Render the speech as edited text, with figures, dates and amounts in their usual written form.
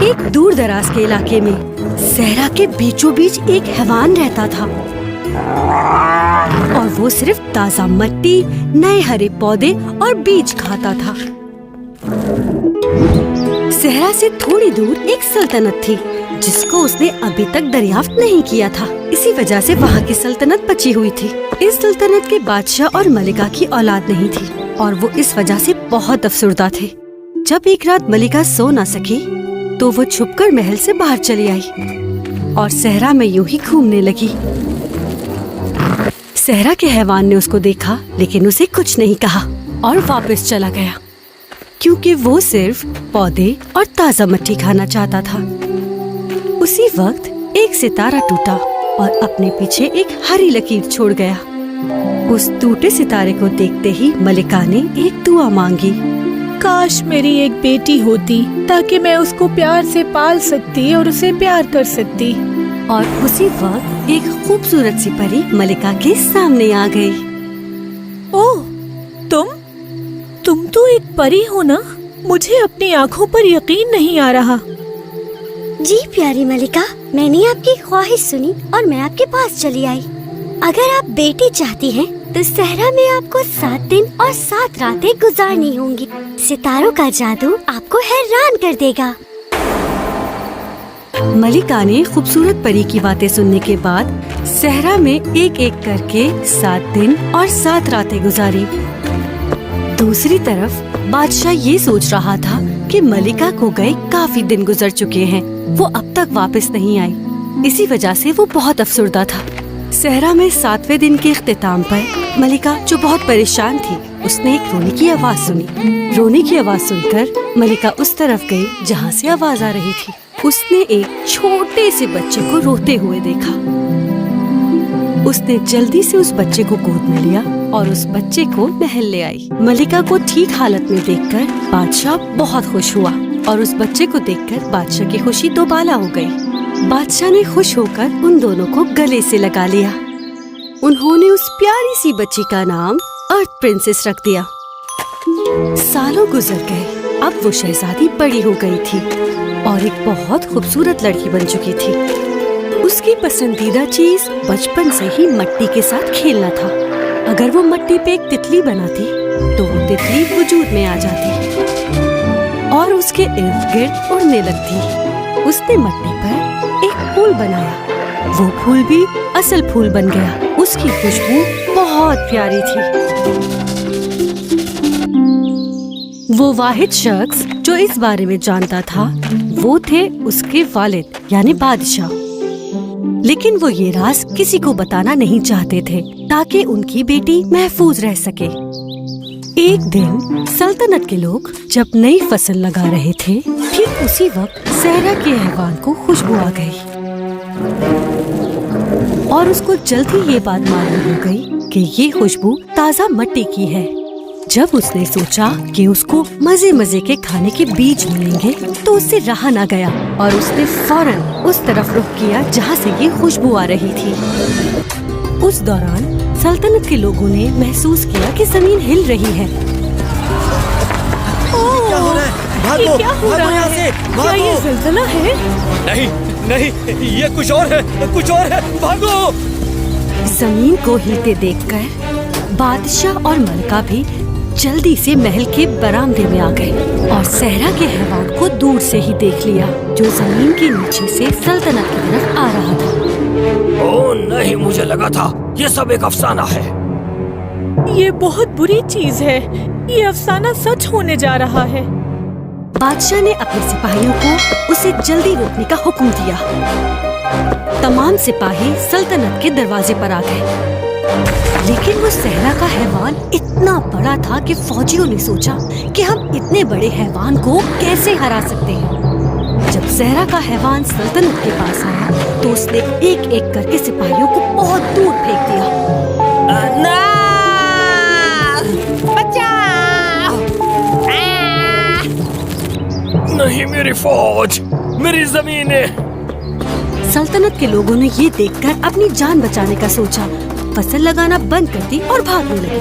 ایک دور دراز کے علاقے میں صحرا کے بیچوں بیچ ایک حیوان رہتا تھا اور وہ صرف تازہ مٹی، نئے ہرے پودے اور بیج کھاتا تھا۔ صحرا سے تھوڑی دور ایک سلطنت تھی جس کو اس نے ابھی تک دریافت نہیں کیا تھا، اسی وجہ سے وہاں کی سلطنت بچی ہوئی تھی۔ اس سلطنت کے بادشاہ اور ملکہ کی اولاد نہیں تھی اور وہ اس وجہ سے بہت افسردہ تھے۔ جب ایک رات ملکہ سو نہ سکی تو وہ چھپ کر محل سے باہر چلی آئی اور صحرا میں یوں ہی گھومنے لگی۔ صحرا کے حیوان نے اس کو دیکھا لیکن اسے کچھ نہیں کہا اور واپس چلا گیا، کیونکہ وہ صرف پودے اور تازہ مٹی کھانا چاہتا تھا۔ اسی وقت ایک ستارہ ٹوٹا اور اپنے پیچھے ایک ہری لکیر چھوڑ گیا۔ اس ٹوٹے ستارے کو دیکھتے ہی ملکہ نے ایک دعا مانگی۔ کاش میری ایک بیٹی ہوتی تاکہ میں اس کو پیار سے پال سکتی اور اسے پیار کر سکتی۔ اور اسی وقت ایک خوبصورت سی پری ملکہ کے سامنے آ گئی۔ اوہ، تم تو ایک پری ہو نا؟ مجھے اپنی آنکھوں پر یقین نہیں آ رہا۔ جی پیاری ملکہ، میں نے آپ کی خواہش سنی اور میں آپ کے پاس چلی آئی۔ اگر آپ بیٹی چاہتی ہیں تو صحرا میں آپ کو 7 دن اور 7 راتیں گزارنی ہوں گی۔ ستاروں کا جادو آپ کو حیران کر دے گا۔ ملکہ نے خوبصورت پری کی باتیں سننے کے بعد صحرا میں ایک ایک کر کے 7 دن اور 7 راتیں گزاری۔ دوسری طرف بادشاہ یہ سوچ رہا تھا کہ ملکہ کو گئے کافی دن گزر چکے ہیں، وہ اب تک واپس نہیں آئی، اسی وجہ سے وہ بہت افسردہ تھا۔ صحرا میں 7ویں دن کے اختتام پر ملکہ جو بہت پریشان تھی، اس نے ایک رونے کی آواز سنی۔ رونے کی آواز سن کر ملکہ اس طرف گئی جہاں سے آواز آ رہی تھی۔ اس نے ایک چھوٹے سے بچے کو روتے ہوئے دیکھا۔ اس نے جلدی سے اس بچے کو گود میں لیا اور اس بچے کو محل لے آئی۔ ملکہ کو ٹھیک حالت میں دیکھ کر بادشاہ بہت خوش ہوا اور اس بچے کو دیکھ کر بادشاہ کی خوشی دوبالا ہو گئی۔ بادشاہ نے خوش ہو کر ان دونوں کو گلے سے لگا لیا۔ انہوں نے اس پیاری سی بچی کا نام ارتھ پرنسس رکھ دیا۔ سالوں گزر گئے، اب وہ شہزادی بڑی ہو گئی تھی اور ایک بہت خوبصورت لڑکی بن چکی تھی۔ اس کی پسندیدہ چیز بچپن سے ہی مٹی کے ساتھ کھیلنا تھا۔ اگر وہ مٹی پہ ایک تتلی بناتی تو وہ تتلی وجود میں آ جاتی اور اس کے ارد گرد اڑنے لگتی۔ اس نے مٹی پر ایک پھول بنایا، وہ پھول بھی اصل پھول بن گیا۔ اس کی خوشبو بہت پیاری تھی۔ وہ واحد شخص جو اس بارے میں جانتا تھا وہ تھے اس کے والد یعنی بادشاہ، لیکن وہ یہ راز کسی کو بتانا نہیں چاہتے تھے تاکہ ان کی بیٹی محفوظ رہ سکے۔ ایک دن سلطنت کے لوگ جب نئی فصل لگا رہے تھے، ٹھیک اسی وقت صحرا کے حیوان کو خوشبو آ گئی اور اس کو جلد ہی یہ بات معلوم ہو گئی کہ یہ خوشبو تازہ مٹی کی ہے۔ جب اس نے سوچا کہ اس کو مزے مزے کے کھانے کے بیج ملیں گے تو اس سے رہا نہ گیا اور اس نے فوراً اس طرف رخ کیا جہاں سے یہ خوشبو آ رہی تھی۔ اس دوران سلطنت کے لوگوں نے محسوس کیا کہ زمین ہل رہی ہے۔ یہ کیا ہو رہا ہے؟ کیا یہ زلزلہ ہے؟ نہیں، یہ کچھ اور ہے، بھاگو! زمین کو ہلتے دیکھ کر بادشاہ اور ملکہ بھی جلدی سے محل کے برآمدے میں آ گئے اور صحرا کے حیوان کو دور سے ہی دیکھ لیا جو زمین کے نیچے سے سلطنت کی طرف آ رہا تھا۔ اوہ نہیں، مجھے لگا تھا یہ سب ایک افسانہ ہے۔ یہ بہت بری چیز ہے، یہ افسانہ سچ ہونے جا رہا ہے۔ بادشاہ نے اپنے سپاہیوں کو اسے جلدی روکنے کا حکم دیا۔ تمام سپاہی سلطنت کے دروازے پر آ گئے، لیکن وہ صحرا کا حیوان اتنا بڑا تھا کہ فوجیوں نے سوچا کہ ہم اتنے بڑے حیوان کو کیسے ہرا سکتے ہیں۔ جب صحرا کا حیوان سلطنت کے پاس آیا تو اس نے ایک ایک کر کے سپاہیوں کو بہت دور پھینک دیا۔ نہیں، میری فوج، میری زمینیں! سلطنت کے لوگوں نے یہ دیکھ کر اپنی جان بچانے کا سوچا، فصل لگانا بند کر دی اور بھاگنے لگے۔